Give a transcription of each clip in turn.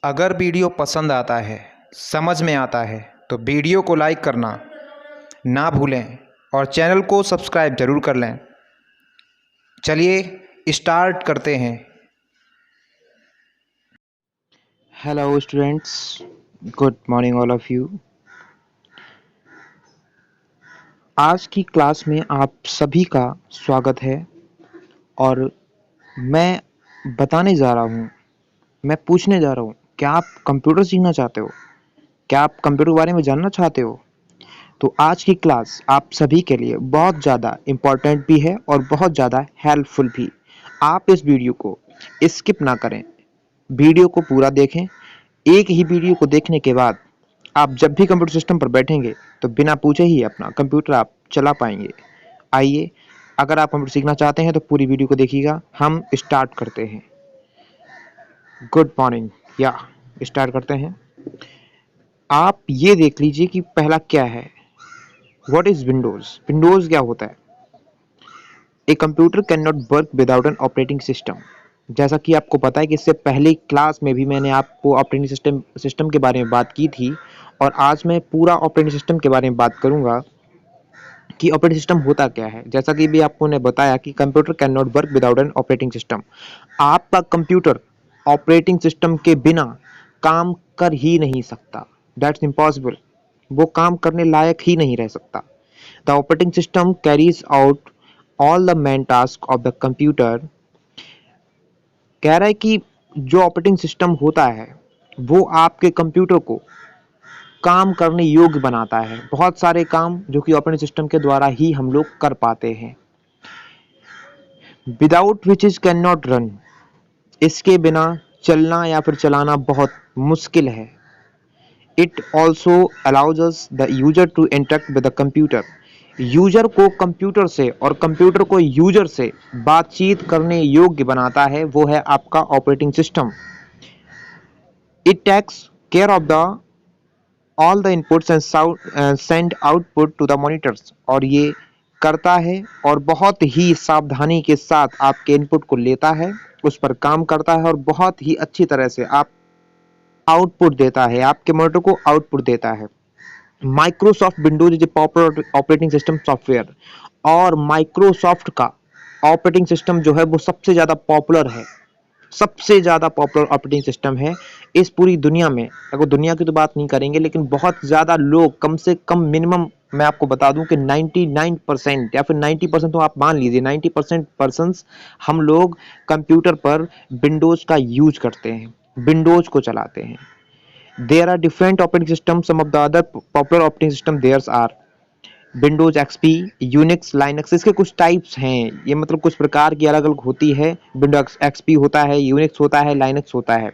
अगर वीडियो पसंद आता है, समझ में आता है तो वीडियो को लाइक करना ना भूलें और चैनल को सब्सक्राइब ज़रूर कर लें। चलिए स्टार्ट करते हैं। Hello students, good morning all of you। आज की क्लास में आप सभी का स्वागत है और मैं बताने जा रहा हूँ, मैं पूछने जा रहा हूँ, क्या आप कंप्यूटर सीखना चाहते हो? क्या आप कंप्यूटर के बारे में जानना चाहते हो? तो आज की क्लास आप सभी के लिए बहुत ज़्यादा इम्पोर्टेंट भी है और बहुत ज़्यादा हेल्पफुल भी। आप इस वीडियो को स्किप ना करें, वीडियो को पूरा देखें। एक ही वीडियो को देखने के बाद आप जब भी कंप्यूटर सिस्टम पर बैठेंगे तो बिना पूछे ही अपना कंप्यूटर आप चला पाएंगे। आइए, अगर आप कंप्यूटर सीखना चाहते हैं तो पूरी वीडियो को देखिएगा। हम स्टार्ट करते हैं। गुड मॉर्निंग, या स्टार्ट करते हैं। आप ये देख लीजिए कि पहला क्या है, व्हाट इज विंडोज। विंडोज क्या होता है? A computer can not work without an operating system. जैसा कि आपको पता है कि इससे पहले क्लास में भी मैंने आपको ऑपरेटिंग सिस्टम के बारे में बात की थी और आज मैं पूरा ऑपरेटिंग सिस्टम के बारे में बात करूंगा कि ऑपरेटिंग सिस्टम होता क्या है। जैसा कि भी आपको ने बताया कि computer can not work without an operating system. आपका कंप्यूटर ऑपरेटिंग सिस्टम के बिना काम कर ही नहीं सकता। That's impossible. वो काम करने लायक ही नहीं रह सकता। The operating system carries out all the main task of the computer. कह रहा है कि जो ऑपरेटिंग सिस्टम होता है वो आपके कंप्यूटर को काम करने योग्य बनाता है। बहुत सारे काम जो कि ऑपरेटिंग सिस्टम के द्वारा ही हम लोग कर पाते हैं। Without which is can not run. इसके बिना चलना या फिर चलाना बहुत मुश्किल है। It also allows us the user to interact with the computer. User को कंप्यूटर से और कंप्यूटर को यूजर से बातचीत करने योग्य बनाता है, वो है आपका operating system. It takes care of the all the inputs and send output to the monitors. और ये करता है और बहुत ही सावधानी के साथ आपके इनपुट को लेता है, उस पर काम करता है और बहुत ही अच्छी तरह से आप आउटपुट देता है, आपके मॉनिटर को आउटपुट देता है। Microsoft Windows is a popular operating system software. और माइक्रोसॉफ्ट का ऑपरेटिंग सिस्टम जो है वो सबसे ज़्यादा पॉपुलर है, सबसे ज़्यादा पॉपुलर ऑपरेटिंग सिस्टम है इस पूरी दुनिया में। अगर दुनिया की तो बात नहीं करेंगे, लेकिन बहुत ज़्यादा लोग, कम से कम मिनिमम मैं आपको बता दूं कि 99% या फिर 90% तो आप मान लीजिए, 90% पर्सन्स हम लोग कंप्यूटर पर विंडोज़ का यूज करते हैं, विंडोज़ को चलाते हैं। There are different operating system. Some of the other popular operating system there's are Windows XP, Unix, Linux. इसके कुछ टाइप्स हैं, ये मतलब कुछ प्रकार की अलग अलग होती है। विंडोज एक्सपी होता है, यूनिक्स होता है, लाइनक्स होता है।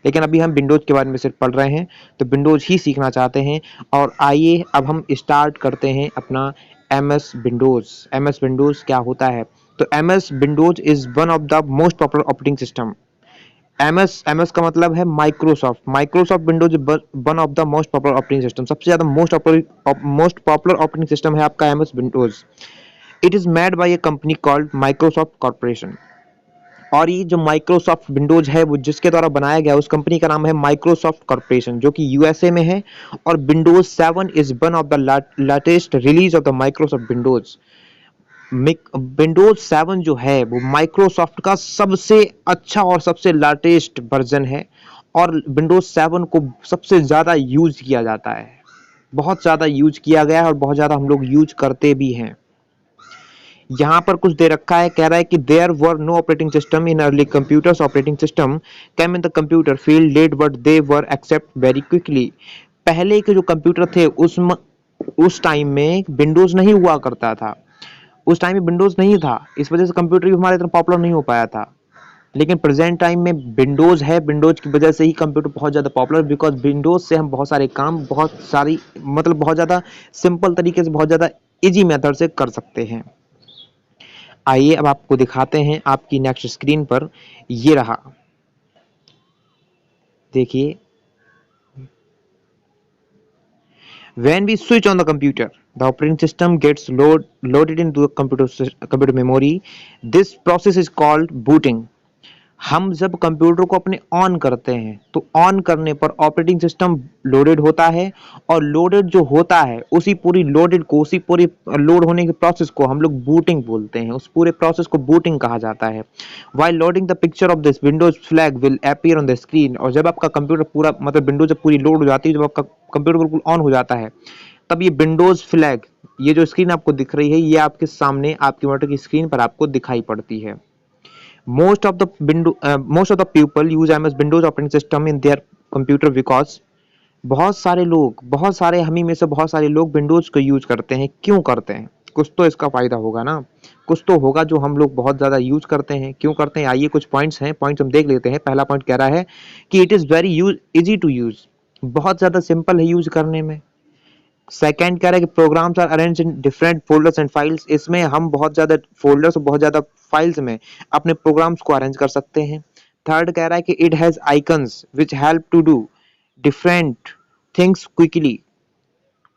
लेकिन अभी हम विंडोज के बारे में सिर्फ पढ़ रहे हैं, तो विंडोज ही सीखना चाहते हैं। और आइए अब हम स्टार्ट करते हैं अपना M S Windows. M S Windows क्या होता है? तो M S Windows is one of the most popular operating system. MS का मतलब है Microsoft. Microsoft Windows one of the most popular operating system. सबसे ज्यादा मोस्ट पॉपुलर ऑपरेटिंग सिस्टम है आपका MS Windows. It is made by a company called Microsoft corporation. और ये जो माइक्रोसॉफ्ट विंडोज है वो जिसके द्वारा बनाया गया उस कंपनी का नाम है माइक्रोसॉफ्ट कॉर्पोरेशन, जो कि यूएसए में है। और Windows 7 is one of the latest release of the Microsoft Windows. Windows 7 जो है वो माइक्रोसॉफ्ट का सबसे अच्छा और सबसे लेटेस्ट वर्जन है। और विंडोज 7 को सबसे ज़्यादा यूज किया जाता है, बहुत ज़्यादा यूज किया गया है और बहुत ज़्यादा हम लोग यूज करते भी हैं। यहाँ पर कुछ दे रखा है, कह रहा है कि there were no operating system in early computers. Operating system came in the computer field late but they were accept very quickly. पहले के जो कंप्यूटर थे उस टाइम में विंडोज नहीं हुआ करता था, उस टाइम में विंडोज नहीं था, इस वजह से कंप्यूटर भी हमारे इतना पॉपुलर नहीं हो पाया था। लेकिन प्रेजेंट टाइम में विंडोज है, विंडोज की वजह से ही कंप्यूटर बहुत ज़्यादा पॉपुलर, बिकॉज विंडोज से हम बहुत सारे काम, बहुत सारी मतलब बहुत ज़्यादा सिंपल तरीके से, बहुत ज़्यादा इजी मेथड से कर सकते हैं। आइए अब आपको दिखाते हैं आपकी नेक्स्ट स्क्रीन पर, ये रहा, देखिए। When we switch on the computer, the operating system gets loaded into the computer memory. This process is called booting. हम जब कंप्यूटर को अपने ऑन करते हैं तो ऑन करने पर ऑपरेटिंग सिस्टम लोडेड होता है, और लोडेड जो होता है उसी पूरी लोड होने के प्रोसेस को हम लोग बूटिंग बोलते हैं। उस पूरे प्रोसेस को बूटिंग कहा जाता है। While loading the picture of this Windows flag will appear on the screen. और जब आपका कंप्यूटर पूरा मतलब विंडोज जब पूरी लोड हो जाती है, जब आपका कंप्यूटर बिल्कुल ऑन हो जाता है, तब ये विंडोज फ्लैग, ये जो स्क्रीन आपको दिख रही है, ये आपके सामने आपकी मॉनिटर की स्क्रीन पर आपको दिखाई पड़ती है। Most of the people use MS Windows operating system in their computer because बहुत सारे हमी में से बहुत सारे लोग विंडोज को यूज करते हैं। क्यों करते हैं? कुछ तो इसका फायदा होगा ना, कुछ तो होगा जो हम लोग बहुत ज्यादा यूज करते हैं। क्यों करते हैं? आइए कुछ पॉइंट्स हैं, पॉइंट्स हम देख लेते हैं। पहला पॉइंट कह रहा है कि it is very easy to use, बहुत ज्यादा सिंपल है यूज करने में। सेकंड कह रहा है कि programs are arranged in different folders and files. इसमें हम बहुत ज्यादा फोल्डर्स और बहुत ज्यादा फाइल्स में अपने प्रोग्राम्स को अरेंज कर सकते हैं। थर्ड कह रहा है कि it has icons which help to do different things quickly.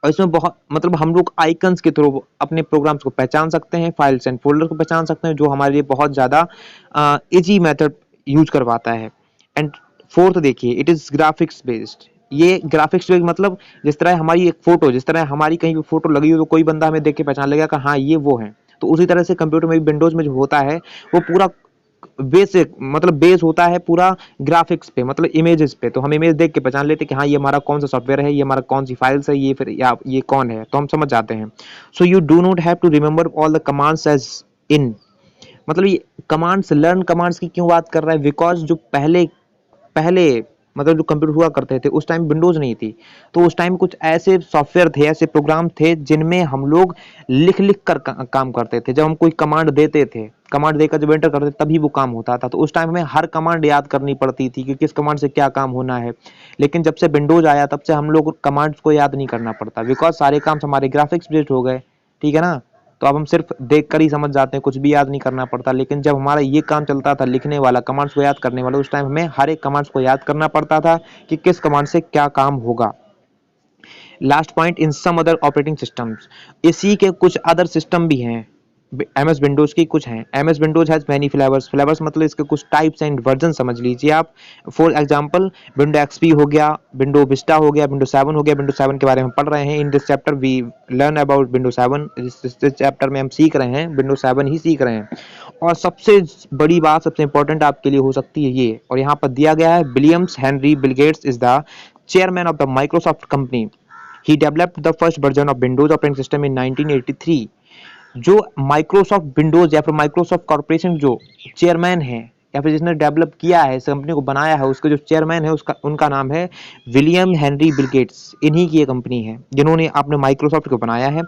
और इसमें बहुत मतलब हम लोग आइकन्स के थ्रू अपने प्रोग्राम्स को पहचान सकते हैं, फाइल्स एंड फोल्डर को पहचान सकते हैं, जो हमारे लिए बहुत ज्यादा इजी मेथड यूज करवाता है। एंड फोर्थ देखिए, इट इज ग्राफिक्स बेस्ड। ये ग्राफिक्स बेस्ड मतलब जिस तरह हमारी एक फोटो, जिस तरह हमारी कहीं भी फोटो लगी हो तो कोई बंदा हमें देख के पहचान लेगा कि हाँ ये वो है, तो उसी तरह से कंप्यूटर में भी विंडोज में जो होता है वो पूरा बेसिक मतलब बेस होता है पूरा ग्राफिक्स पे, मतलब इमेजेस पे। तो हम इमेज देख के पहचान लेते हैं कि हाँ ये हमारा कौन सा सॉफ्टवेयर है, ये हमारा कौन सी फाइल्स है, ये फिर या ये कौन है, तो हम समझ जाते हैं। So you do not have to remember all the commands as in. मतलब ये कमांड्स, लर्न कमांड्स की क्यों बात कर रहा है? बिकॉज जो पहले पहले मतलब जो कंप्यूटर हुआ करते थे उस टाइम विंडोज नहीं थी, तो उस टाइम कुछ ऐसे सॉफ्टवेयर थे, ऐसे प्रोग्राम थे जिनमें हम लोग लिख लिख कर काम करते थे। जब हम कोई कमांड देते थे, कमांड देकर जब एंटर करते तभी वो काम होता था। तो उस टाइम हमें हर कमांड याद करनी पड़ती थी कि किस कमांड से क्या काम होना है। लेकिन जब से विंडोज आया तब से हम लोग कमांड्स को याद नहीं करना पड़ता, बिकॉज सारे काम हमारे ग्राफिक्स बेस्ड हो गए। ठीक है ना? तो अब हम सिर्फ देख कर ही समझ जाते हैं, कुछ भी याद नहीं करना पड़ता। लेकिन जब हमारा ये काम चलता था लिखने वाला, कमांड्स को याद करने वाला, उस टाइम हमें हर एक कमांड्स को याद करना पड़ता था कि किस कमांड से क्या काम होगा। लास्ट पॉइंट, इन सम अदर ऑपरेटिंग सिस्टम्स, इसी के कुछ अदर सिस्टम भी हैं, एमएस विंडोज की कुछ हैं। MS Windows has many flavours. Flavours मतलब इसके कुछ टाइप्स एंड वर्जन समझ लीजिए आप। फॉर एग्जांपल, विंडो एक्सपी हो गया, विंडो विस्टा हो गया, विंडो 7 हो गया। विंडो 7 के बारे में पढ़ रहे हैं। In this chapter we learn about window 7। इस चैप्टर में हम सीख रहे हैं, विंडो 7 ही सीख रहे हैं। और सबसे बड़ी बात, सबसे इंपॉर्टेंट आपके लिए हो सकती है ये, और यहाँ पर दिया गया है, Williams Henry Bill Gates is the chairman of the Microsoft company. He developed the first version of Windows operating system in 1983। जो माइक्रोसॉफ्ट विंडोज या फिर माइक्रोसॉफ्ट कॉर्पोरेशन जो चेयरमैन है या फिर जिसने डेवलप किया है, इस कंपनी को बनाया है, उसके जो चेयरमैन है उनका नाम है विलियम हेनरी बिल गेट्स। इन्हीं की ये कंपनी है जिन्होंने अपने माइक्रोसॉफ्ट को बनाया है।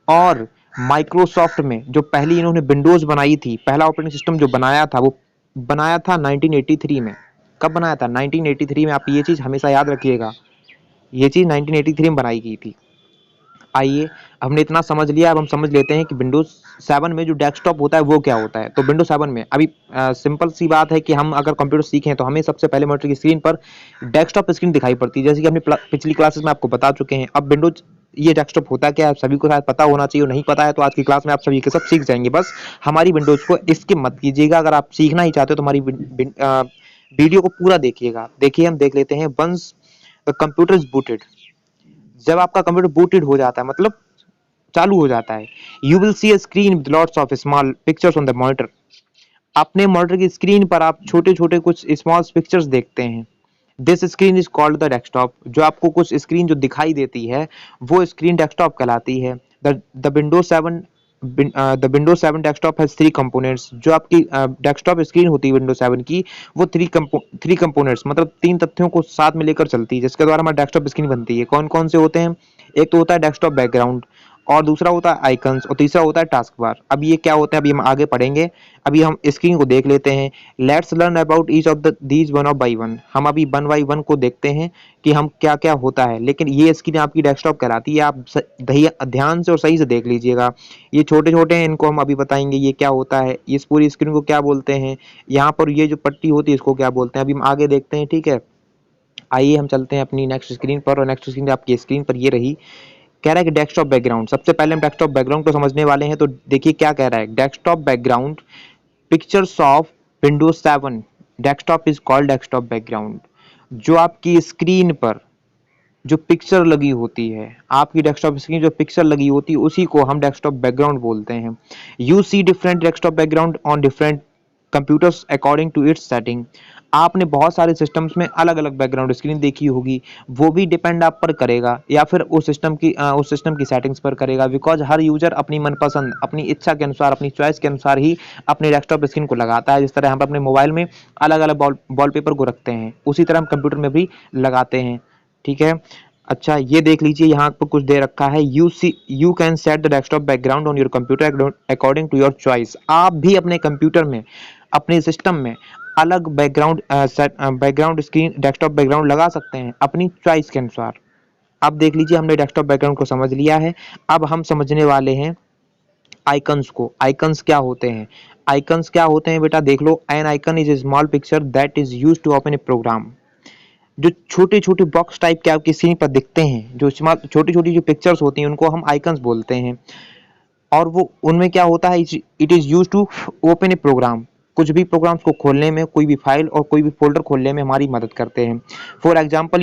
और माइक्रोसॉफ्ट में जो पहली इन्होंने विंडोज बनाई थी, पहला ऑपरेटिंग सिस्टम जो बनाया था वो बनाया था 1983 में। कब बनाया था? 1983 में। आप ये चीज हमेशा याद रखिएगा, ये चीज 1983 में बनाई गई थी। आइए, हमने इतना समझ लिया, अब हम समझ लेते हैं कि विंडोज 7 में जो डेस्कटॉप होता है वो क्या होता है। तो विंडोज 7 में अभी सिंपल सी बात है कि हम अगर कंप्यूटर सीखें तो हमें सबसे पहले मॉनिटर की स्क्रीन पर डेस्कटॉप स्क्रीन दिखाई पड़ती है, जैसे कि हमने पिछली क्लासेस में आपको बता चुके हैं। अब विंडोज ये डेस्कटॉप होता क्या है आप सभी को शायद पता होना चाहिए, नहीं पता है तो आज की क्लास में आप सभी के सब सीख जाएंगे। बस हमारी विंडोज को स्किप मत कीजिएगा, अगर आप सीखना ही चाहते हो तो हमारी वीडियो को पूरा देखिएगा। देखिए, हम देख लेते हैं। Once the computer is booted, जब आपका कंप्यूटर बूटेड हो जाता है मतलब चालू हो जाता है, you will see a screen with lots of small pictures on the monitor. अपने मॉनिटर की स्क्रीन पर आप छोटे छोटे कुछ स्मॉल पिक्चर्स देखते हैं। This screen is called the desktop. जो आपको कुछ स्क्रीन जो दिखाई देती है वो स्क्रीन डेस्कटॉप कहलाती है। The Windows 7 desktop has 3 components. जो आपकी डेस्कटॉप स्क्रीन होती है विंडोज 7 की, वो 3 कंपोनेंट्स मतलब 3 तथ्यों को साथ में लेकर चलती है, जिसके द्वारा हमारी डेस्कटॉप स्क्रीन बनती है। कौन कौन से होते हैं? एक तो होता है डेस्कटॉप बैकग्राउंड, और दूसरा होता है आइकन्स, और तीसरा होता है टास्क बार। अब ये क्या होते हैं अभी हम आगे पढ़ेंगे, अभी हम स्क्रीन को देख लेते हैं। Let's learn about each of these one by one. हम अभी वन बाय वन को देखते हैं कि हम क्या क्या होता है। लेकिन ये स्क्रीन आपकी डेस्कटॉप कहलाती है, आप ध्यान से और सही से देख लीजिएगा। ये छोटे छोटे हैं, इनको हम अभी बताएंगे ये क्या होता है, इस पूरी स्क्रीन को क्या बोलते हैं, यहाँ पर ये जो पट्टी होती है इसको क्या बोलते हैं, अभी हम आगे देखते हैं। ठीक है, आइए हम चलते हैं अपनी नेक्स्ट स्क्रीन पर, और नेक्स्ट स्क्रीन आपकी स्क्रीन पर ये रही। कह रहा है कि डेस्कटॉप बैकग्राउंड। सबसे पहले हम डेस्कटॉप बैकग्राउंड को समझने वाले हैं। तो देखिए क्या कह रहा है, desktop background pictures of Windows 7 desktop is called desktop background. जो आपकी स्क्रीन पर जो पिक्चर लगी होती है, आपकी डेस्कटॉप स्क्रीन जो पिक्चर लगी होती है, उसी को हम डेस्कटॉप बैकग्राउंड बोलते हैं। You see different desktop background on different computers according to its setting. आपने बहुत सारे सिस्टम्स में अलग अलग बैकग्राउंड स्क्रीन देखी होगी, वो भी डिपेंड आप पर करेगा या फिर उस सिस्टम की सेटिंग्स पर करेगा, बिकॉज हर यूजर अपनी मनपसंद, अपनी इच्छा के अनुसार, अपनी चॉइस के अनुसार ही अपने डेस्कटॉप स्क्रीन को लगाता है। जिस तरह हम अपने मोबाइल में अलग अलग वॉलपेपर को रखते हैं, उसी तरह हम कंप्यूटर में भी लगाते हैं। ठीक है, अच्छा ये देख लीजिए, यहाँ पर कुछ दे रखा है, you can set the desktop background on your computer according to your choice. आप भी अपने कंप्यूटर में, अपने सिस्टम में अलग बैकग्राउंड स्क्रीन डेस्कटॉप बैकग्राउंड लगा सकते हैं अपनी चॉइस के अनुसार। अब देख लीजिए, हमने डेस्कटॉप बैकग्राउंड को समझ लिया है। अब हम समझने वाले हैं आइकन्स को। आइकन्स क्या होते हैं? आइकन्स क्या होते हैं बेटा, देख लो। An icon is a small picture that is used to open a program. जो छोटे छोटे बॉक्स टाइप के आपकी स्क्रीन पर दिखते हैं, जो छोटी छोटी जो पिक्चर्स होती हैं, उनको हम आइकन्स बोलते हैं। और वो उनमें क्या होता है, it is use to open a program. कुछ भी प्रोग्राम्स को खोलने में, कोई भी फाइल और कोई भी फोल्डर खोलने में हमारी मदद करते हैं। For example,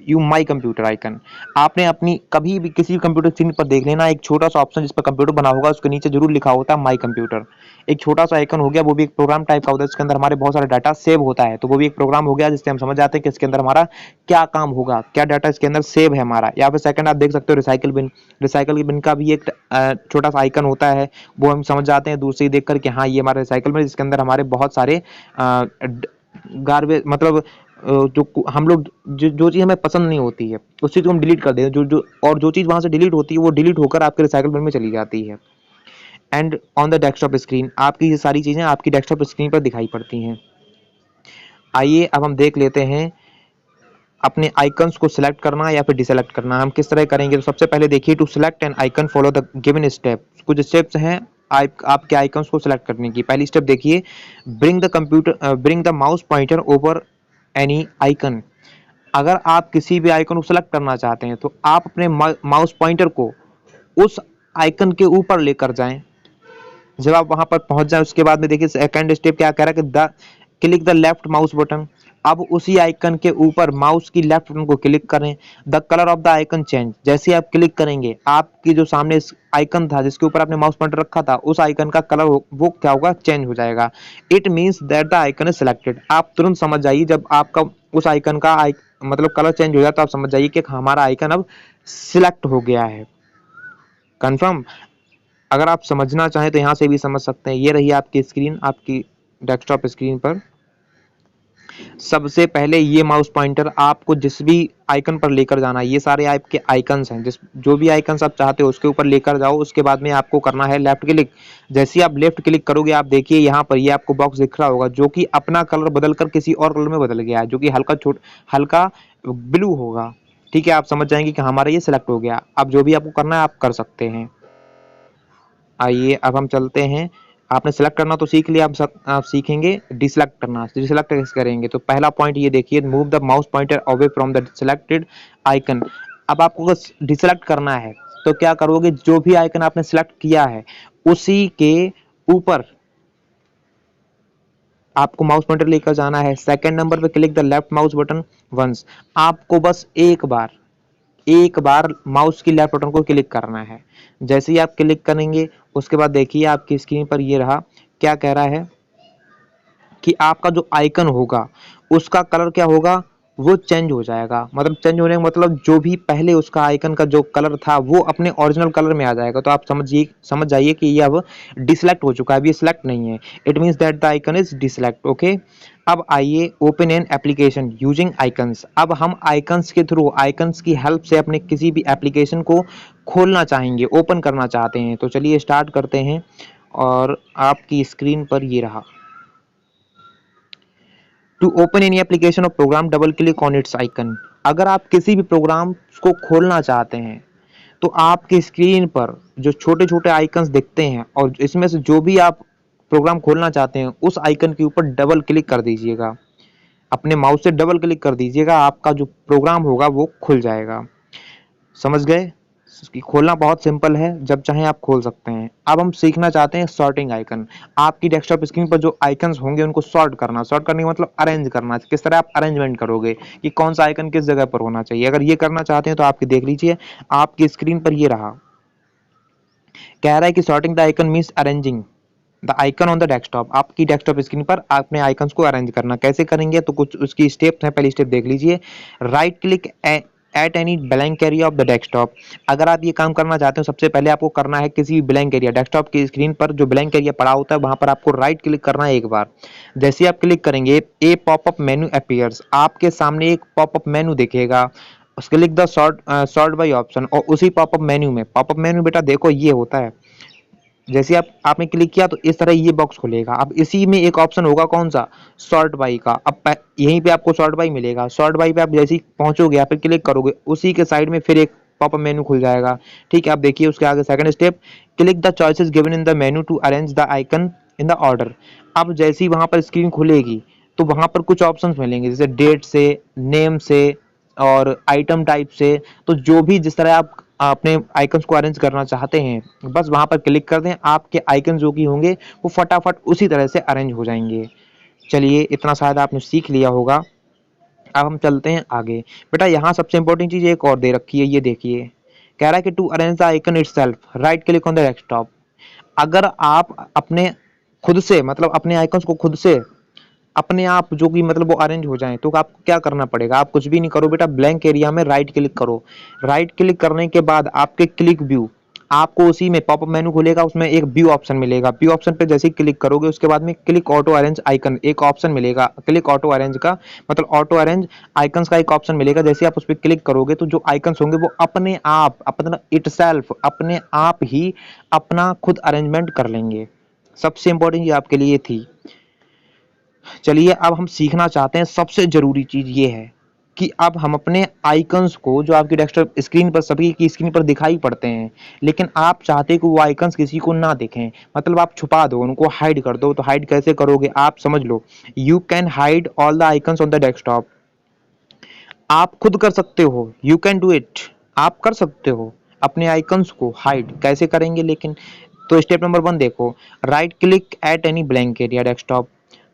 you my computer icon. आपने अपनी कभी भी किसी भी कंप्यूटर स्क्रीन पर देख लेना, एक छोटा सा ऑप्शन जिस पर कंप्यूटर बना होगा, उसके नीचे जरूर लिखा होता है माई कंप्यूटर। एक छोटा सा आइकन हो गया, वो भी एक प्रोग्राम टाइप का होता है, जिसके अंदर हमारे बहुत सारा डाटा सेव होता है। तो वो भी एक प्रोग्राम हो गया, जिससे हम समझ जाते हैं कि इसके अंदर हमारा क्या काम होगा, क्या डाटा इसके अंदर सेव है हमारा। या फिर सेकंड आप देख सकते हो रिसाइकल बिन। रिसाइकल बिन का भी एक छोटा सा आइकन होता है, वो हम समझ जाते हैं दूर से ही देख कर कि हाँ ये हमारा रिसाइकल बिन, जिसके अंदर हमारे बहुत सारे गार्बेज, मतलब जो हम लोग जो चीज़ हमें पसंद नहीं होती है, उस चीज़ को हम डिलीट कर देते हैं। और जो चीज़ वहाँ से डिलीट होती है, वो डिलीट होकर आपके रिसाइकल बिन में चली जाती है। And on the desktop screen, आपकी ये सारी चीज़ें आपकी डेस्कटॉप स्क्रीन पर दिखाई पड़ती हैं। आइए अब हम देख लेते हैं अपने आइकन्स को सिलेक्ट करना या फिर डिसेलेक्ट करना हम किस तरह करेंगे। तो सबसे पहले देखिए, to select an icon follow the given step. कुछ स्टेप्स हैं आपके आइकन्स को सिलेक्ट करने की। पहली स्टेप देखिए, bring the mouse pointer over any icon. अगर आप किसी भी आइकन को सिलेक्ट करना चाहते हैं, तो आप अपने माउस पॉइंटर को उस आइकन के ऊपर लेकर जाएं। जब आप वहां पर पहुंच जाए, उसके बाद में देखिए सेकंड स्टेप क्या कह रहा है कि click the left mouse button. अब उसी आइकन के ऊपर माउस की लेफ्ट बटन को क्लिक करें। The colour of the icon change. जैसे आप क्लिक करेंगे, आपकी जो सामने आइकन था जिसके ऊपर आपने माउस पॉइंटर रखा था, उस आइकन का कलर वो क्या होगा, चेंज हो जाएगा। It means that the icon is selected. आप तुरंत समझ जाइए, जब आपका उस आइकन का मतलब कलर चेंज हो जाए, तो आप समझ जाइए कि हमारा आइकन अब सिलेक्ट हो गया है। कंफर्म। अगर आप समझना चाहें तो यहाँ से भी समझ सकते हैं। ये रही आपकी स्क्रीन, आपकी डेस्कटॉप स्क्रीन पर। सबसे पहले ये माउस पॉइंटर आपको जिस भी आइकन पर लेकर जाना है, ये सारे आपके आइकन्स हैं, जो भी आइकन्स आप चाहते हो उसके ऊपर लेकर जाओ। उसके बाद में आपको करना है लेफ्ट क्लिक। जैसे ही आप लेफ्ट क्लिक करोगे, आप देखिए यहाँ पर ये आपको बॉक्स दिख रहा होगा, जो कि अपना कलर बदल कर किसी और कलर में बदल गया है, जो कि हल्का ब्लू होगा। ठीक है, आप समझ जाएंगे कि हमारा ये सिलेक्ट हो गया। अब जो भी आपको करना है आप कर सकते हैं। आइए अब हम चलते हैं। आपने सेलेक्ट करना तो सीख लिया, आप सीखेंगे डिसलेक्ट करना। डिसलेक्ट कैसे करेंगे, तो पहला पॉइंट ये देखिए, move the mouse pointer away from the selected icon. अब आपको डिसलेक्ट करना है तो क्या करोगे, जो भी आइकन आपने सिलेक्ट किया है उसी के ऊपर आपको माउस पॉइंटर लेकर जाना है। सेकंड नंबर पे click the left mouse button once. आपको बस एक बार माउस की लेफ्ट बटन को क्लिक करना है। जैसे ही आप क्लिक करेंगे, उसके बाद देखिए आपकी स्क्रीन पर ये रहा, क्या कह रहा है कि आपका जो आइकन होगा उसका कलर क्या होगा, वो चेंज हो जाएगा। मतलब चेंज होने का मतलब, जो भी पहले उसका आइकन का जो कलर था वो अपने ओरिजिनल कलर में आ जाएगा। तो आप समझ जाइए कि ये अब डिसलेक्ट हो चुका है, अभी सिलेक्ट नहीं है। It means that the icon is डिसलेक्ट। Okay, अब आइए open an application using icons. अब हम आइकन्स के थ्रू, आइकन्स की हेल्प से अपने किसी भी एप्लीकेशन को खोलना चाहेंगे, ओपन करना चाहते हैं। तो चलिए स्टार्ट करते हैं। और आपकी स्क्रीन पर ये रहा, to open any application or program double click on its icon. अगर आप किसी भी प्रोग्राम को खोलना चाहते हैं, तो आपकी स्क्रीन पर जो छोटे छोटे आइकन्स दिखते हैं, और इसमें से जो भी आप प्रोग्राम खोलना चाहते हैं, उस आइकन के ऊपर डबल क्लिक कर दीजिएगा। अपने माउस से डबल क्लिक कर दीजिएगा, आपका जो प्रोग्राम होगा वो खुल जाएगा। समझ गए? इसकी खोलना बहुत सिंपल है, जब चाहें आप खोल सकते हैं। अब हम सीखना चाहते हैं सॉर्टिंग आइकन। आपकी डेस्कटॉप स्क्रीन पर जो आइकन्स होंगे उनको सॉर्ट करना, सॉर्ट करने का मतलब अरेंज करना। किस तरह आप अरेंजमेंट करोगे कि कौन सा आइकन किस जगह पर होना चाहिए। अगर ये करना चाहते हैं तो आपकी देख लीजिए, आपकी स्क्रीन पर ये रहा, कह रहा है कि sorting the icon means arranging the icon on the desktop. आपकी डेस्कटॉप स्क्रीन पर अपने आइकन्स को अरेंज करना। कैसे करेंगे तो कुछ उसकी स्टेप्स हैं, पहली स्टेप देख लीजिए। Right click at any blank area of the desktop. अगर आप ये काम करना चाहते हो, सबसे पहले आपको करना है किसी भी ब्लैंक एरिया, डेस्कटॉप की स्क्रीन पर जो ब्लैंक एरिया पड़ा होता है वहां पर आपको राइट क्लिक करना है एक बार। जैसे आप क्लिक करेंगे, ए पॉपअप मेन्यू अपीयर्स, आपके सामने एक पॉपअप मेन्यू दिखेगा। Click the sort by option, और उसी पॉपअप मेन्यू बेटा देखो ये होता है। जैसे आपने क्लिक किया तो इस तरह ये बॉक्स खुलेगा। अब इसी में एक ऑप्शन होगा कौन सा, सॉर्ट बाई का। अब यहीं पे आपको सॉर्ट बाई मिलेगा। सॉर्ट बाई पे आप जैसे ही पहुंचोगे या फिर क्लिक करोगे, उसी के साइड में फिर एक पॉपअप मेनू खुल जाएगा। ठीक है, आप देखिए उसके आगे second step, click the choices given in the menu to arrange the icon in the order. अब जैसे ही वहां पर स्क्रीन खुलेगी तो वहां पर कुछ ऑप्शंस मिलेंगे, जैसे डेट से, नेम से और आइटम टाइप से। तो जो भी जिस तरह आप अपने आइकन्स को अरेंज करना चाहते हैं, बस वहां पर क्लिक कर दें, आपके आइकन जो कि होंगे वो फटाफट उसी तरह से अरेंज हो जाएंगे। चलिए, इतना शायद आपने सीख लिया होगा। अब हम चलते हैं आगे। बेटा यहाँ सबसे इंपॉर्टेंट चीज एक और दे रखी है, ये देखिए, कह रहा है कि to arrange the icon itself right click on the desktop. अगर आप अपने खुद से, मतलब अपने आइकन्स को खुद से अपने आप जो कि मतलब वो अरेंज हो जाएं, तो आपको क्या करना पड़ेगा, आप कुछ भी नहीं करो बेटा, ब्लैंक एरिया में राइट क्लिक करो। राइट क्लिक करने के बाद आपके क्लिक व्यू, आपको उसी में पॉपअप मेनू खुलेगा, उसमें एक व्यू ऑप्शन मिलेगा। व्यू ऑप्शन पे जैसे ही क्लिक करोगे उसके बाद में क्लिक ऑटो अरेंज आइकन एक ऑप्शन मिलेगा। क्लिक ऑटो अरेंज का मतलब ऑटो अरेंज आइकन्स का एक ऑप्शन मिलेगा। जैसे आप उस पर क्लिक करोगे तो जो आइकन्स होंगे वो अपने आप, अपना इटसेल्फ, अपने आप ही अपना खुद अरेंजमेंट कर लेंगे। सबसे इंपॉर्टेंट ये आपके लिए थी। चलिए, अब हम सीखना चाहते हैं, सबसे जरूरी चीज ये है कि अब हम अपने आइकन्स को, जो आपकी डेस्कटॉप स्क्रीन पर सभी की स्क्रीन पर दिखाई पड़ते हैं, लेकिन आप चाहते हैं कि वो आइकन्स किसी को ना दिखें, मतलब आप छुपा दो, उनको हाइड कर दो। तो हाइड कैसे करोगे, आप समझ लो। You can hide all the icons on the desktop. आप खुद कर सकते हो, यू कैन डू इट, आप कर सकते हो अपने आइकन्स को हाइड। कैसे करेंगे लेकिन, तो स्टेप नंबर 1 देखो, right click at any blank area desktop.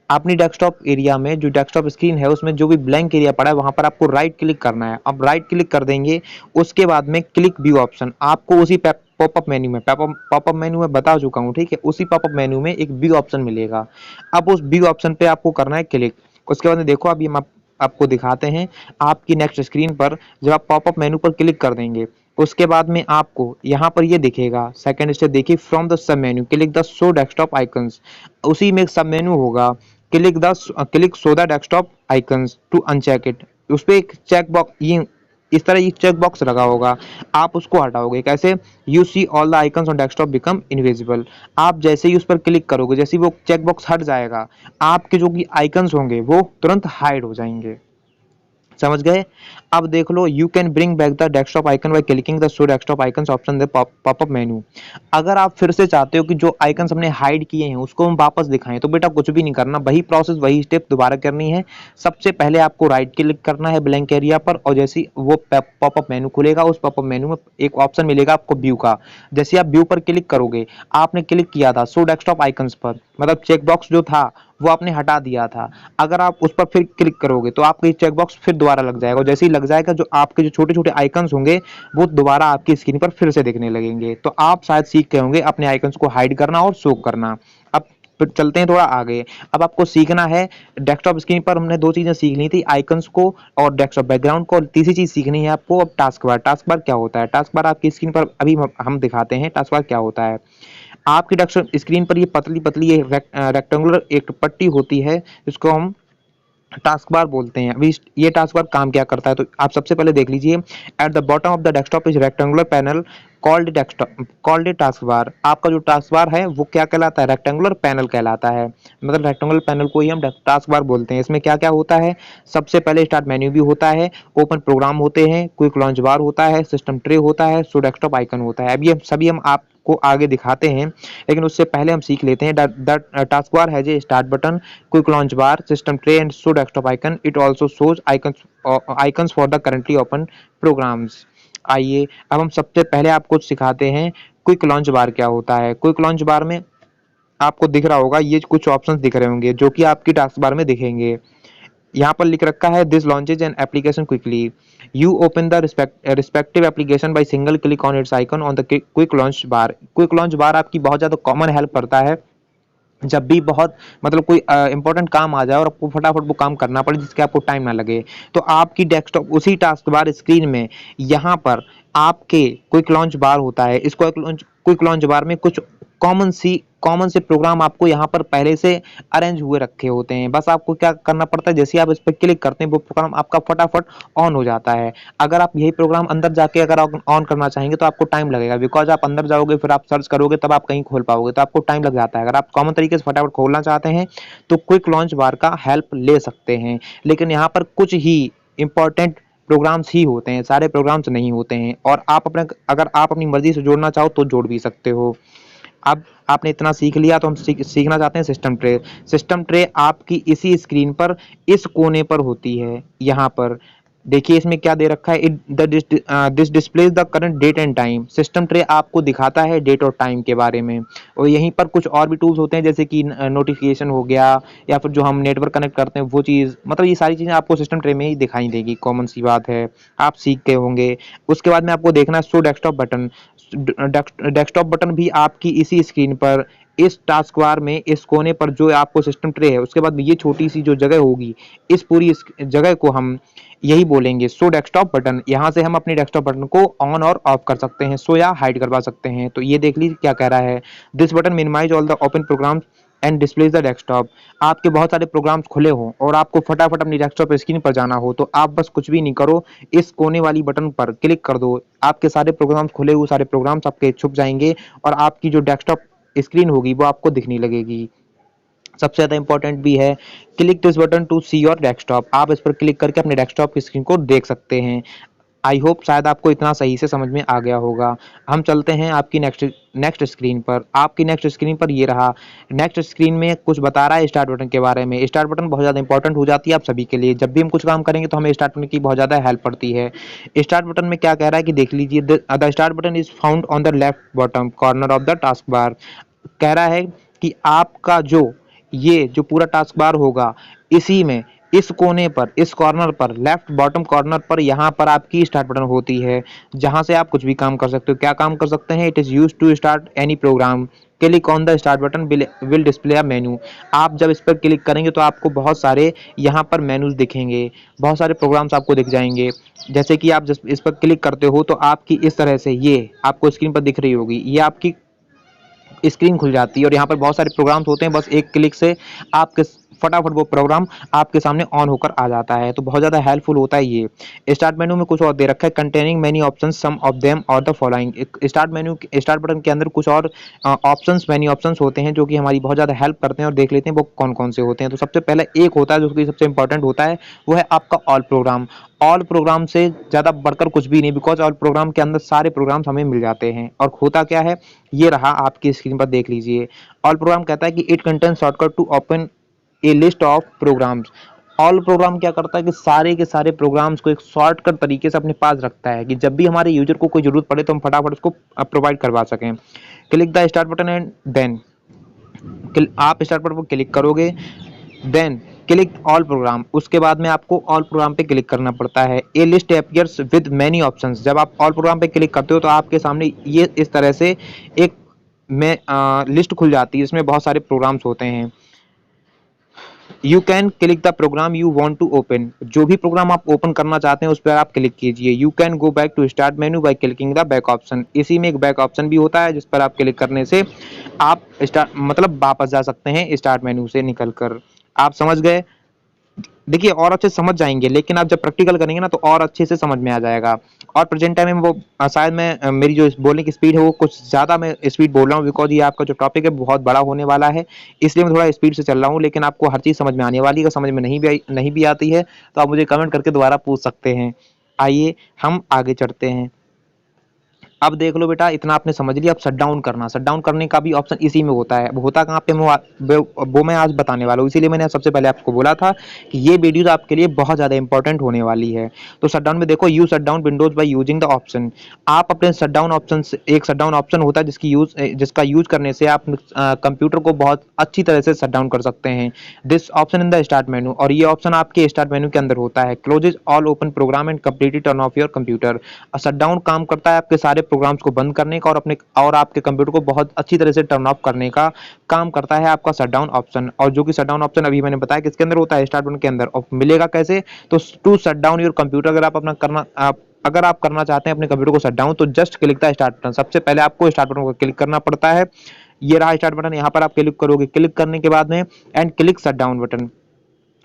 अपनी डेस्कटॉप एरिया में, जो डेस्कटॉप स्क्रीन है उसमें जो भी ब्लैंक एरिया पड़ा है वहां पर आपको राइट क्लिक करना है। अब राइट क्लिक कर देंगे, उसके बाद में क्लिक व्यू ऑप्शन, आपको उसी पॉपअप मेन्यू में, पॉपअप मेन्यू में बता चुका हूँ, ठीक है, उसी पॉपअप मेन्यू में एक व्यू ऑप्शन मिलेगा। अब उस व्यू ऑप्शन पे आपको करना है क्लिक। उसके बाद में देखो, अभी हम आपको दिखाते हैं आपकी नेक्स्ट स्क्रीन पर। जब आप पॉपअप मेन्यू पर क्लिक कर देंगे उसके बाद में आपको यहाँ पर ये दिखेगा, सेकंड स्टेप देखिए, from the sub menu click the show desktop icons. उसी में एक सब मेन्यू होगा, click show the desktop icons to uncheck it. उस पर एक चेक बॉक्स, ये इस तरह ये चेक बॉक्स लगा होगा, आप उसको हटाओगे। कैसे, you see all the icons on desktop become invisible. आप जैसे ही उस पर क्लिक करोगे, जैसे ही वो चेक बॉक्स हट जाएगा, आपके जो कि आइकन्स होंगे वो तुरंत हाइड हो जाएंगे। समझ गए। अब देख लो, you can bring back the desktop icon by clicking the show desktop icons option the popup menu. अगर आप फिर से चाहते हो कि जो आइकन्स हमने हाइड किए हैं उसको हम वापस दिखाएं, तो बेटा कुछ भी नहीं करना, वही प्रोसेस, वही स्टेप दोबारा करनी है। सबसे पहले आपको राइट क्लिक करना है ब्लैंक एरिया पर, और जैसे ही वो पॉपअप मेन्यू खुलेगा, उस पॉपअप मेन्यू में एक ऑप्शन मिलेगा आपको व्यू का। जैसे आप व्यू पर क्लिक करोगे, आपने क्लिक किया था शो डेस्कटॉप आइकन्स पर, मतलब चेक बॉक्स जो था वो आपने हटा दिया था। अगर आप उस पर फिर क्लिक करोगे तो आपका चेक बॉक्स फिर दोबारा लग जाएगा, और जैसे ही लग जाएगा जो आपके जो छोटे छोटे आइकन्स होंगे वो दोबारा आपकी स्क्रीन पर फिर से दिखने लगेंगे। तो आप शायद सीख गए होंगे अपने आइकन्स को हाइड करना और शो करना। अब फिर चलते हैं थोड़ा आगे। अब आपको सीखना है, डेस्कटॉप स्क्रीन पर हमने 2 चीजें सीख ली थी, आइकन्स को और डेस्कटॉप बैकग्राउंड को, और तीसरी चीज सीखनी है आपको अब टास्क बार। टास्क बार क्या होता है, टास्क बार आपकी स्क्रीन पर अभी हम दिखाते हैं टास्क बार क्या होता है। आपकी डेस्कटॉप स्क्रीन पर ये पतली पतली ये रेक्टेंगुलर एक पट्टी होती है, जिसको हम टास्क बार बोलते हैं। अभी ये टास्क बार काम क्या करता है, तो आप सबसे पहले देख लीजिए, eight the bottom of the desktop is rectangular panel called task bar. आपका जो टास्क बार है वो क्या कहलाता है, रेक्टेंगुलर पैनल कहलाता है। मतलब रेक्टेंगुलर पैनल को ही हम टास्क बार बोलते हैं। इसमें क्या क्या होता है, सबसे पहले स्टार्ट मेन्यू भी होता है, ओपन प्रोग्राम होते हैं, क्विक लॉन्च बार होता है, सिस्टम ट्रे होता है, शो डेस्कटॉप आइकन होता है। अब ये सभी हम आपको आगे दिखाते हैं, लेकिन उससे पहले हम सीख लेते हैं। The task bar has a start button, quick launch bar, system tray and show desktop icon. It also shows icons for the currently open programs. आइए अब हम सबसे पहले आपको सिखाते हैं क्विक लॉन्च बार क्या होता है। क्विक लॉन्च बार में आपको दिख रहा होगा, ये कुछ ऑप्शंस दिख रहे होंगे जो कि आपकी टास्क बार में दिखेंगे। यहाँ पर लिख रखा है this launches an application quickly, you open the respective application by single click on its icon on the quick launch bar. Quick launch बार आपकी बहुत ज़्यादा कॉमन हेल्प करता है जब भी बहुत मतलब कोई इंपॉर्टेंट काम आ जाए और आपको फटाफट वो काम करना पड़े जिसके आपको टाइम ना लगे, तो आपकी डेस्कटॉप उसी टास्क बार स्क्रीन में यहाँ पर आपके क्विक लॉन्च बार होता है। इस क्विक लॉन्च बार में कुछ कॉमन से प्रोग्राम आपको यहाँ पर पहले से अरेंज हुए रखे होते हैं। बस आपको क्या करना पड़ता है, जैसे आप इस पर क्लिक करते हैं वो प्रोग्राम आपका फटाफट ऑन हो जाता है। अगर आप यही प्रोग्राम अंदर जाके अगर ऑन करना चाहेंगे तो आपको टाइम लगेगा, बिकॉज आप अंदर जाओगे फिर आप सर्च करोगे तब आप कहीं खोल पाओगे, तो आपको टाइम लग जाता है। अगर आप कॉमन तरीके से फटाफट खोलना चाहते हैं तो क्विक लॉन्च बार का हेल्प ले सकते हैं, लेकिन यहाँ पर कुछ ही इंपॉर्टेंट प्रोग्राम्स ही होते हैं, सारे प्रोग्राम्स नहीं होते हैं। और आप अपने अगर आप अपनी मर्जी से जोड़ना चाहो तो जोड़ भी सकते हो। अब आपने इतना सीख लिया तो हम सीखना चाहते हैं सिस्टम ट्रे। सिस्टम ट्रे आपकी इसी स्क्रीन पर इस कोने पर होती है। यहाँ पर देखिए इसमें क्या दे रखा है, this displays the current date and time. System tray आपको दिखाता है डेट और टाइम के बारे में। और यहीं पर कुछ और भी टूल्स होते हैं जैसे कि नोटिफिकेशन हो गया या फिर जो हम नेटवर्क कनेक्ट करते हैं वो चीज़, मतलब ये सारी चीज़ें आपको सिस्टम ट्रे में ही दिखाई देगी, कॉमन सी बात है, आप सीख गए होंगे। उसके बाद में आपको देखना है show desktop button. Desktop button भी आपकी इसी स्क्रीन पर इस टास्क बार में इस कोने पर जो आपको सिस्टम ट्रे है, उसके बाद ये छोटी सी जो जगह होगी, इस पूरी जगह को हम यही बोलेंगे शो डेस्कटॉप बटन। यहाँ से हम अपने डेस्कटॉप बटन को ऑन और ऑफ कर सकते हैं, शो या हाइड करवा सकते हैं। तो ये देख लीजिए क्या कह रहा है, this button minimize all the open programs and displays the desktop. आपके बहुत सारे प्रोग्राम्स खुले हों और आपको फटाफट अपनी डेस्कटॉप स्क्रीन पर जाना हो तो आप बस कुछ भी नहीं करो, इस कोने वाली बटन पर क्लिक कर दो। आपके सारे प्रोग्राम्स खुले हुए सारे प्रोग्राम्स आपके छुप जाएंगे और आपकी जो डेस्कटॉप स्क्रीन होगी वो आपको दिखने लगेगी। सबसे ज़्यादा इंपॉर्टेंट भी है, click this button to see your desktop. आप इस पर क्लिक करके अपने डेस्कटॉप की स्क्रीन को देख सकते हैं। आई होप शायद आपको इतना सही से समझ में आ गया होगा। हम चलते हैं आपकी नेक्स्ट स्क्रीन पर। आपकी नेक्स्ट स्क्रीन पर ये रहा। नेक्स्ट स्क्रीन में कुछ बता रहा है स्टार्ट बटन के बारे में। स्टार्ट बटन बहुत ज़्यादा इंपॉर्टेंट हो जाती है आप सभी के लिए। जब भी हम कुछ काम करेंगे तो हमें स्टार्ट बटन की बहुत ज़्यादा हेल्प पड़ती है। स्टार्ट बटन में क्या कह रहा है कि देख लीजिए, the start button is found on the left bottom corner of the task बार। कह रहा है कि आपका ये जो पूरा टास्क बार होगा इसी में इस कोने पर, इस कॉर्नर पर, लेफ्ट बॉटम कॉर्नर पर यहाँ पर आपकी स्टार्ट बटन होती है, जहाँ से आप कुछ भी काम कर सकते हो। क्या काम कर सकते हैं, it is use to start any program, click on the start button will display a menu. आप जब इस पर क्लिक करेंगे तो आपको बहुत सारे यहाँ पर मेनूज दिखेंगे, बहुत सारे प्रोग्राम्स आपको दिख जाएंगे। जैसे कि आप जब इस पर क्लिक करते हो तो आपकी इस तरह से ये आपको स्क्रीन पर दिख रही होगी, ये आपकी स्क्रीन खुल जाती है और यहाँ पर बहुत सारे प्रोग्राम्स होते हैं। बस एक क्लिक से आपके फटाफट वो प्रोग्राम आपके सामने ऑन होकर आ जाता है, तो बहुत ज़्यादा हेल्पफुल होता है ये। स्टार्ट मेनू में कुछ और दे रखा है, containing many options, some of them are the following. Start button के अंदर कुछ और ऑप्शंस, मेनी ऑप्शंस होते हैं जो कि हमारी बहुत ज़्यादा हेल्प करते हैं और देख लेते हैं वो कौन कौन से होते हैं। तो सबसे पहले एक होता है जो कि सबसे इंपॉर्टेंट होता है, वो है आपका ऑल प्रोग्राम। ऑल प्रोग्राम से ज़्यादा बढ़कर कुछ भी नहीं, बिकॉज ऑल प्रोग्राम के अंदर सारे प्रोग्राम्स हमें मिल जाते हैं। और होता क्या है, ये रहा आपकी स्क्रीन पर देख लीजिए। ऑल प्रोग्राम कहता है कि it contains shortcut to open a list of programs. All program क्या करता है कि सारे के सारे प्रोग्राम्स को एक शॉर्टकट तरीके से अपने पास रखता है कि जब भी हमारे यूजर को कोई जरूरत पड़े तो हम फटाफट उसको प्रोवाइड करवा सकें। Click the start button and then, आप स्टार्ट बटन पर क्लिक करोगे, देन क्लिक ऑल प्रोग्राम, उसके बाद में आपको ऑल प्रोग्राम पे क्लिक करना पड़ता है। A list appears with many options. जब आप ऑल प्रोग्राम पे क्लिक करते हो तो आपके सामने ये इस तरह से एक लिस्ट खुल जाती है, इसमें बहुत सारे प्रोग्राम्स होते हैं। You can click the program you want to open. जो भी प्रोग्राम आप ओपन करना चाहते हैं उस पर आप क्लिक कीजिए। You can go back to start menu by clicking the back option. इसी में एक बैक ऑप्शन भी होता है जिस पर आप क्लिक करने से आप मतलब वापस जा सकते हैं स्टार्ट मेनू से निकल कर। आप समझ गए? देखिए और अच्छे से समझ जाएंगे, लेकिन आप जब प्रैक्टिकल करेंगे ना तो और अच्छे से समझ में आ जाएगा। और प्रेजेंट टाइम में वो शायद मैं मेरी जो बोलने की स्पीड है वो कुछ ज़्यादा मैं स्पीड बोल रहा हूँ, बिकॉज ये आपका जो टॉपिक है बहुत बड़ा होने वाला है, इसलिए मैं थोड़ा स्पीड से चल रहा हूँ। लेकिन आपको हर चीज़ समझ में आने वाली है। समझ में नहीं भी आती है तो आप मुझे कमेंट करके दोबारा पूछ सकते हैं। आइए हम आगे चढ़ते हैं। अब देख लो बेटा, इतना आपने समझ लिया। अब शट डाउन करना, शट डाउन करने का भी ऑप्शन इसी में होता है। वो होता कहाँ पे, वो मैं आज बताने वाला हूँ। इसीलिए मैंने सबसे पहले आपको बोला था कि ये वीडियो आपके लिए बहुत ज़्यादा इंपॉर्टेंट होने वाली है। तो शट डाउन में देखो, you shut down Windows by using the option. आप अपने शट डाउन ऑप्शन से, एक शट डाउन ऑप्शन होता है जिसका यूज करने से आप कंप्यूटर को बहुत अच्छी तरह से शट डाउन कर सकते हैं। This option in the start menu, और ये ऑप्शन आपके स्टार्ट मेनू के अंदर होता है। Closes all open program and completely turn off your computer. Shut down काम करता है आपके सारे प्रोग्राम्स को बंद करने का और आपके कंप्यूटर को बहुत अच्छी तरह से टर्न ऑफ करने का काम करता है आपका शट डाउन ऑप्शन। और जो कि शट डाउन ऑप्शन अभी मैंने बताया किसके अंदर होता है, स्टार्ट बटन के अंदर। और मिलेगा कैसे, तो to shut down your computer, अगर आप करना चाहते हैं अपने कंप्यूटर को शट डाउन, तो just click the start button. सबसे पहले आपको स्टार्ट बटन को क्लिक करना पड़ता है। ये रहा स्टार्ट बटन, यहाँ पर आप क्लिक करोगे। क्लिक करने के बाद में and click shut down button,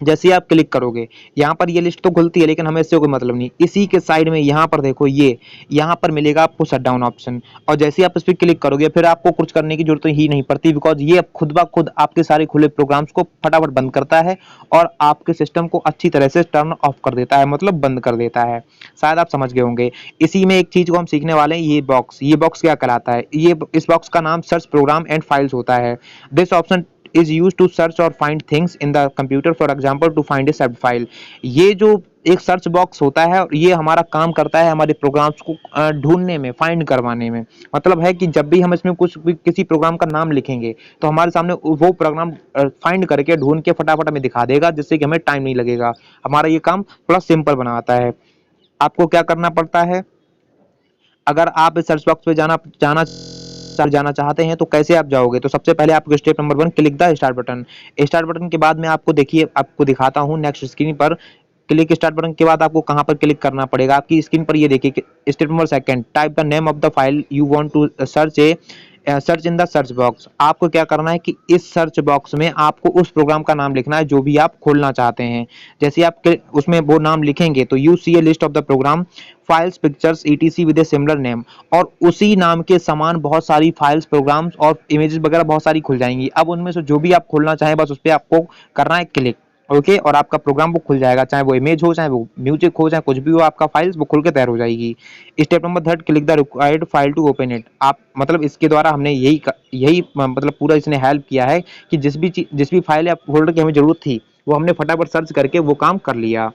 जैसे ही आप क्लिक करोगे यहाँ पर ये लिस्ट तो खुलती है, लेकिन हमें इससे कोई मतलब नहीं। इसी के साइड में यहाँ पर देखो, ये यहाँ पर मिलेगा आपको शट डाउन ऑप्शन। और जैसे ही आप इस पर क्लिक करोगे, फिर आपको कुछ करने की जरूरत ही नहीं पड़ती, बिकॉज ये अब खुद ब खुद आपके सारे खुले प्रोग्राम्स को फटाफट बंद करता है और आपके सिस्टम को अच्छी तरह से टर्न ऑफ कर देता है, मतलब बंद कर देता है। शायद आप समझ गए होंगे। इसी में एक चीज को हम सीखने वाले हैं, ये बॉक्स क्या कहलाता है। ये इस बॉक्स का नाम सर्च प्रोग्राम एंड फाइल्स होता है। This option is used to search or find things in the computer, for example to find a saved file। ये जो एक सर्च बॉक्स होता है, ये हमारा काम करता है हमारे प्रोग्राम्स को ढूंढने में, फाइंड करवाने में। मतलब है कि जब भी हम इसमें कुछ भी किसी प्रोग्राम का नाम लिखेंगे, तो हमारे सामने वो प्रोग्राम फाइंड करके ढूंढ के फटाफट हमें दिखा देगा, जिससे कि हमें टाइम नहीं लगेगा। हमारा ये काम थोड़ा सिंपल बनाता है। आपको क्या करना पड़ता है, अगर आप इस सर्च बॉक्स पे जाना चाहते हैं तो कैसे आप जाओगे, तो सबसे पहले आपको step number 1, click the start button. Start button के बाद में आपको देखिए, आपको दिखाता हूं नेक्स्ट स्क्रीन पर। क्लिक स्टार्ट बटन के बाद आपको कहां पर क्लिक करना पड़ेगा, आपकी स्क्रीन पर ये देखिए। Step number 2, type the name of the file you want to search in the search box. आपको क्या करना है कि इस सर्च बॉक्स में आपको उस प्रोग्राम का नाम लिखना है जो भी आप खोलना चाहते हैं। जैसे आप उसमें वो नाम लिखेंगे, तो you see a list of the program files pictures ETC with a similar name, और उसी नाम के समान बहुत सारी फाइल्स, प्रोग्राम्स और इमेजेस वगैरह बहुत सारी खुल जाएंगी। अब उनमें से जो भी आप खोलना चाहें, बस उस पर आपको करना है क्लिक। ओके, और आपका प्रोग्राम वो खुल जाएगा, चाहे वो इमेज हो, चाहे वो म्यूजिक हो, चाहे कुछ भी हो, आपका फाइल्स वो खुल के तैयार हो जाएगी। Step number 3, click the required file to open it. आप मतलब इसके द्वारा हमने यही मतलब पूरा इसने हेल्प किया है कि जिस भी फाइल या फोल्डर की हमें जरूरत थी, वो हमने फटाफट सर्च करके वो काम कर लिया।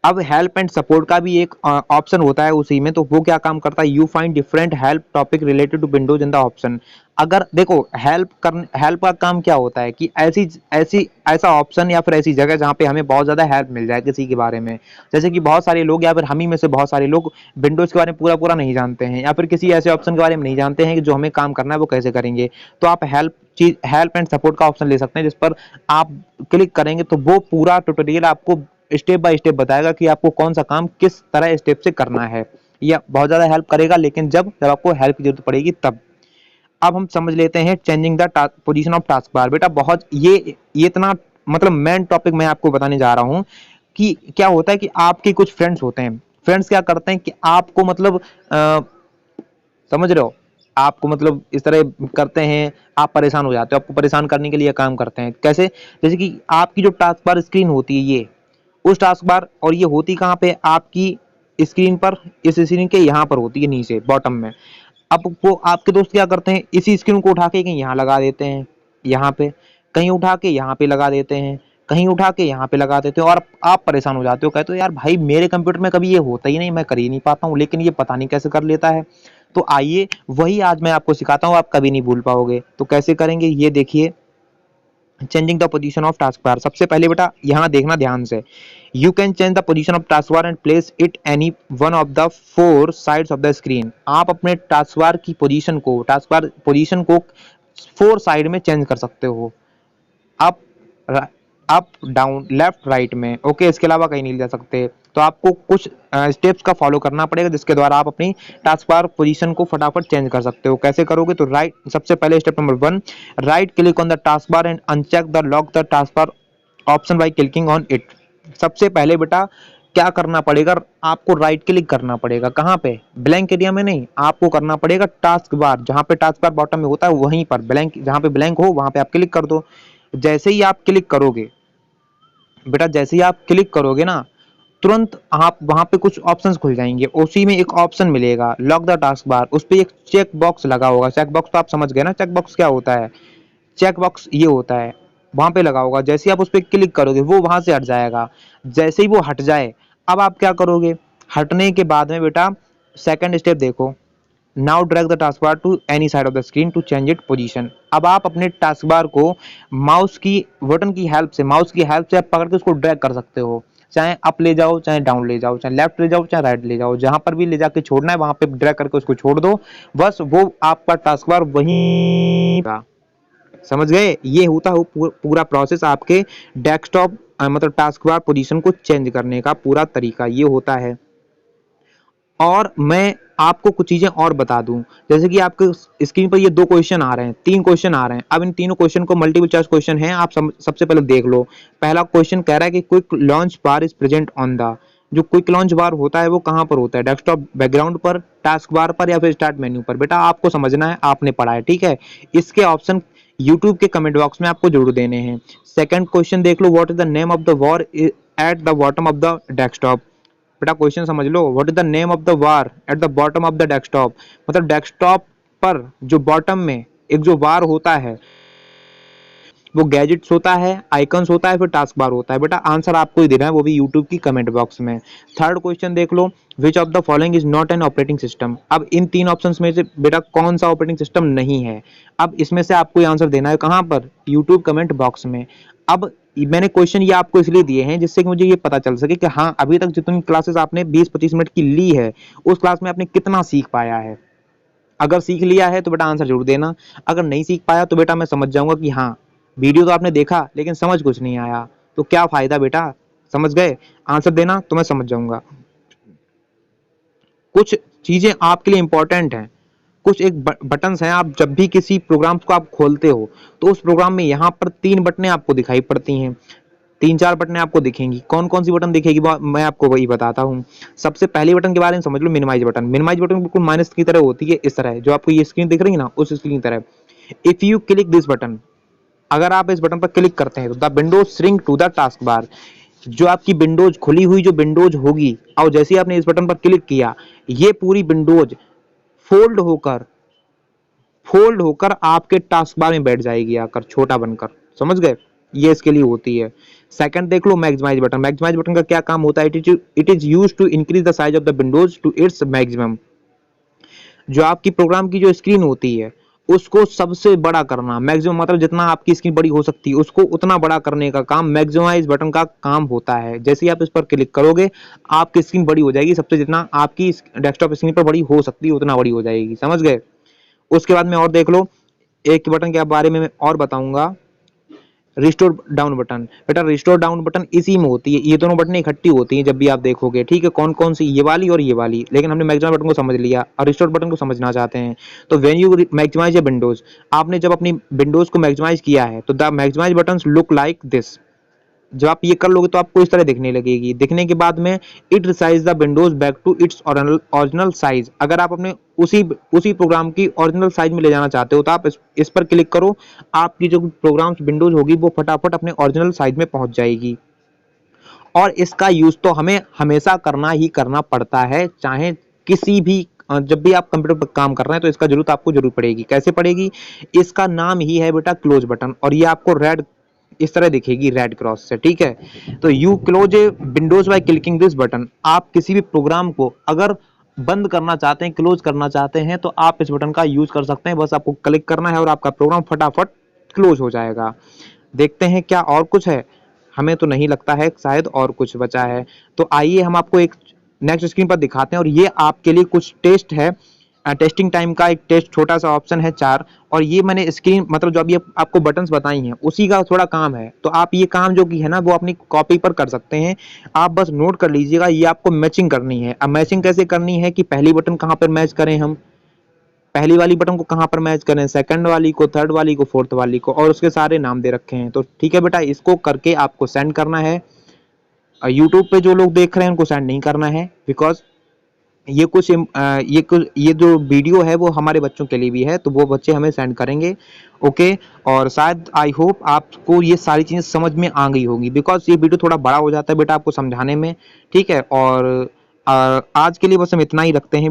अब हेल्प एंड सपोर्ट का भी एक ऑप्शन होता है उसी में, तो वो क्या काम करता है, you find different help topic related to windows in the option. अगर देखो, हेल्प का काम क्या होता है कि ऐसा ऑप्शन या फिर ऐसी जगह जहाँ पे हमें बहुत ज्यादा हेल्प मिल जाए किसी के बारे में। जैसे कि बहुत सारे लोग, या फिर हम ही में से बहुत सारे लोग विंडोज के बारे में पूरा पूरा नहीं जानते हैं, या फिर किसी ऐसे ऑप्शन के बारे में नहीं जानते हैं कि जो हमें काम करना है वो कैसे करेंगे। तो आप हेल्प एंड सपोर्ट का ऑप्शन ले सकते हैं, जिस पर आप क्लिक करेंगे तो वो पूरा ट्यूटोरियल आपको स्टेप बाय स्टेप बताएगा कि आपको कौन सा काम किस तरह स्टेप से करना है। यह बहुत ज्यादा हेल्प करेगा, लेकिन जब आपको हेल्प की जरूरत पड़ेगी तब। अब हम समझ लेते हैं changing the position of task bar. बेटा बहुत ये इतना मतलब मेन टॉपिक मैं आपको बताने जा रहा हूं कि क्या होता है कि आपके कुछ फ्रेंड्स होते हैं। फ्रेंड्स क्या करते हैं कि आपको मतलब समझ रहे हो, आपको मतलब इस तरह करते हैं, आप परेशान हो जाते हो, आपको परेशान करने के लिए काम करते हैं। कैसे, जैसे कि आपकी जो टास्क बार स्क्रीन होती है, ये उस टास्क बार, और ये होती कहाँ पे, आपकी स्क्रीन पर, इस स्क्रीन के यहाँ पर होती है, नीचे बॉटम में। अब वो आपके दोस्त क्या करते हैं, इसी स्क्रीन को उठा के कहीं यहाँ लगा देते हैं, यहाँ पे कहीं उठा के यहाँ पे लगा देते हैं, कहीं उठा के यहाँ पे लगा देते हो, और आप परेशान हो जाते हो। कहते हो यार भाई, मेरे कंप्यूटर में कभी ये होता ही नहीं, मैं कर ही नहीं पाता हूँ, लेकिन ये पता नहीं कैसे कर लेता है। तो आइए वही आज मैं आपको सिखाता हूँ, आप कभी नहीं भूल पाओगे। तो कैसे करेंगे, ये देखिए, changing the position of task bar. सबसे पहले बेटा यहाँ देखना ध्यान से, you can change the position of task bar and place it any one of the 4 sides of the screen. आप अपने टास्क बार की पोजीशन को 4 साइड में चेंज कर सकते हो, up up down left right में। ओके, इसके अलावा कहीं नहीं जा सकते। तो आपको कुछ स्टेप्स का फॉलो करना पड़ेगा, जिसके द्वारा आप अपनी टास्क बार पोजीशन को फटाफट चेंज कर सकते हो। कैसे करोगे, तो सबसे पहले step number 1, right click on the task bar and uncheck the lock the task bar option by clicking on it. सबसे पहले बेटा क्या करना पड़ेगा, आपको राइट क्लिक करना पड़ेगा। कहाँ पे, ब्लैंक एरिया में नहीं, आपको करना पड़ेगा टास्क बार, जहाँ पे टास्क बार बॉटम में होता है वहीं पर ब्लैंक, जहाँ पे ब्लैंक हो वहां पे आप क्लिक कर दो। जैसे ही आप क्लिक करोगे बेटा, जैसे ही आप क्लिक करोगे ना, तुरंत आप वहां पे कुछ ऑप्शंस खुल जाएंगे, उसी में एक ऑप्शन मिलेगा लॉक द टास्क बार, उस पे एक चेक बॉक्स लगा होगा। चेक बॉक्स तो आप समझ गए ना, चेक बॉक्स क्या होता है। चेक बॉक्स ये होता है, वहां पे लगा होगा, जैसे ही आप उस पर क्लिक करोगे वो वहां से हट जाएगा। जैसे ही वो हट जाए, अब आप क्या करोगे, हटने के बाद में बेटा सेकंड स्टेप देखो, now drag the task bar to any side of the screen to change it position. अब आप अपने टास्क बार को माउस की बटन की हेल्प से, माउस की हेल्प से आप पकड़ के उसको ड्रैग कर सकते हो, चाहे अप ले जाओ, चाहे डाउन ले जाओ, चाहे लेफ्ट ले जाओ, चाहे राइट ले जाओ, जहां पर भी ले जाके छोड़ना है वहां पे ड्रैग करके उसको छोड़ दो, बस वो आपका टास्क बार वहीं। समझ गए, ये होता है पूरा प्रोसेस आपके डेस्कटॉप मतलब टास्क बार पोजीशन को चेंज करने का पूरा तरीका ये होता है। और मैं आपको कुछ चीजें और बता दूं, जैसे कि आपके स्क्रीन पर ये दो क्वेश्चन आ रहे हैं, तीन क्वेश्चन आ रहे हैं। अब इन तीनों क्वेश्चन को मल्टीपल चॉइस क्वेश्चन है, आप सबसे पहले देख लो। पहला क्वेश्चन कह रहा है कि quick launch bar is present on the, जो क्विक लॉन्च बार होता है वो कहां पर होता है, डेस्कटॉप बैकग्राउंड पर, टास्क बार पर, या फिर स्टार्ट मेन्यू पर। बेटा आपको समझना है, आपने पढ़ा है, ठीक है। इसके ऑप्शन यूट्यूब के कमेंट बॉक्स में आपको जरूर देने हैं। सेकंड क्वेश्चन देख लो, what is the name of the war at the bottom of the desktop. बेटा क्वेश्चन समझ लो, what is the name of the war at the bottom of the desktop, मतलब डेस्कटॉप पर जो बॉटम में एक जो वार होता है वो गैजेट्स होता है, आइकन्स होता है, फिर टास्क बार होता है। बेटा आंसर आपको ही देना है, वो भी यूट्यूब की कमेंट बॉक्स में। थर्ड क्वेश्चन देख लो, which of the following is not an operating system. अब इन तीन ऑप्शंस में से बेटा कौन सा ऑपरेटिंग सिस्टम नहीं है, अब इसमें से आपको आंसर देना है कहां पर, यूट्यूब कमेंट बॉक्स में। अब मैंने क्वेश्चन ये आपको इसलिए दिए हैं जिससे कि मुझे ये पता चल सके कि हाँ अभी तक जितनी क्लासेस आपने 20-25 मिनट की ली है उस क्लास में आपने कितना सीख पाया है। अगर सीख लिया है तो बेटा आंसर जरूर देना, अगर नहीं सीख पाया तो बेटा मैं समझ जाऊंगा कि हाँ वीडियो तो आपने देखा लेकिन समझ कुछ नहीं आया, तो क्या फायदा बेटा, समझ गए। आंसर देना तो मैं समझ जाऊंगा। कुछ चीजें आपके लिए इंपॉर्टेंट हैं, कुछ एक बटन्स हैं, आप जब भी किसी प्रोग्राम को आप खोलते हो तो उस प्रोग्राम में यहाँ पर तीन बटनें आपको दिखाई पड़ती हैं, तीन चार बटनें आपको दिखेंगी। कौन कौन सी बटन दिखेगी मैं आपको वही बताता हूँ। सबसे पहली बटन के बारे में समझ लो, मिनिमाइज बटन। मिनिमाइज बटन बिल्कुल माइनस की तरह होती है, इस तरह जो आपको ये स्क्रीन दिख रही है ना उस स्क्रीन की तरह। If you click this button, अगर आप इस बटन पर क्लिक करते हैं तो the windows shrink to the task bar, जो आपकी विंडोज खुली हुई जो विंडोज होगी और जैसे ही आपने इस बटन पर क्लिक किया ये पूरी विंडोज फोल्ड होकर आपके टास्क बार में बैठ जाएगी आकर छोटा बनकर, समझ गए। ये इसके लिए होती है। सेकंड देख लो, मैक्सिमाइज बटन। मैक्सिमाइज बटन का क्या काम होता है, it is used to increase the size of the windows to its maximum. जो आपकी प्रोग्राम की जो स्क्रीन होती है उसको सबसे बड़ा करना, मैक्सिमम मतलब जितना आपकी स्क्रीन बड़ी हो सकती है उसको उतना बड़ा करने का काम मैक्सिमाइज बटन का काम होता है। जैसे ही आप इस पर क्लिक करोगे आपकी स्क्रीन बड़ी हो जाएगी, सबसे जितना आपकी डेस्कटॉप स्क्रीन पर बड़ी हो सकती है उतना बड़ी हो जाएगी, समझ गए। उसके बाद में और देख लो, एक बटन के बारे में मैं और बताऊंगा, रिस्टोर डाउन बटन। बेटा रिस्टोर डाउन बटन इसी में होती है, ये दोनों बटन इकट्ठी होती हैं जब भी आप देखोगे, ठीक है। कौन कौन सी, ये वाली और ये वाली, लेकिन हमने मैक्सिमाइज बटन को समझ लिया और रिस्टोर बटन को समझना चाहते हैं। तो when you maximise a windows, आपने जब अपनी विंडोज को मैक्सिमाइज किया है तो the maximise buttons look like this. जब आप ये कर लोगे तो आपको इस तरह दिखने लगेगी। दिखने के बाद में it resize the windows back to its original size. अगर आप अपने उसी प्रोग्राम की ओरिजिनल साइज में ले जाना चाहते हो तो आप इस पर क्लिक करो, आपकी जो प्रोग्राम विंडोज होगी वो फटाफट अपने ओरिजिनल साइज में पहुंच जाएगी। और इसका यूज तो हमें हमेशा करना ही करना पड़ता है, चाहे किसी भी जब भी आप कंप्यूटर पर काम कर रहे हैं तो इसका जरूरत आपको जरूर पड़ेगी। कैसे पड़ेगी, इसका नाम ही है बेटा क्लोज बटन, और ये आपको रेड इस तरह दिखेगी रेड क्रॉस से, ठीक है। तो you close A Windows by clicking this button. आप किसी भी प्रोग्राम को अगर बंद करना चाहते हैं, क्लोज करना चाहते हैं तो आप इस बटन का यूज कर सकते हैं, बस आपको क्लिक करना है और आपका प्रोग्राम फटाफट क्लोज हो जाएगा। देखते हैं क्या और कुछ है, हमें तो नहीं लगता है, शायद और कुछ बचा है। तो आइए हम आपको एक नेक्स्ट स्क्रीन पर दिखाते हैं, और ये आपके लिए कुछ टेस्ट है, टेस्टिंग टाइम का एक टेस्ट छोटा सा ऑप्शन है 4, और ये मैंने स्क्रीन मतलब जो अभी आपको बटन्स बताई हैं उसी का थोड़ा काम है। तो आप ये काम जो की है ना वो अपनी कॉपी पर कर सकते हैं, आप बस नोट कर लीजिएगा। ये आपको मैचिंग करनी है। अब मैचिंग कैसे करनी है कि पहली बटन कहाँ पर मैच करें, हम पहली वाली बटन को कहाँ पर मैच करें, सेकंड वाली को, थर्ड वाली को, फोर्थ वाली को, और उसके सारे नाम दे रखे हैं। तो ठीक है बेटा, इसको करके आपको सेंड करना है। यूट्यूब पे जो लोग देख रहे हैं उनको सेंड नहीं करना है, बिकॉज ये जो वीडियो है वो हमारे बच्चों के लिए भी है, तो वो बच्चे हमें सेंड करेंगे। ओके, और शायद आई होप आपको ये सारी चीज़ें समझ में आ गई होंगी, बिकॉज ये वीडियो थोड़ा बड़ा हो जाता है बेटा आपको समझाने में, ठीक है। और आज के लिए बस हम इतना ही रखते हैं।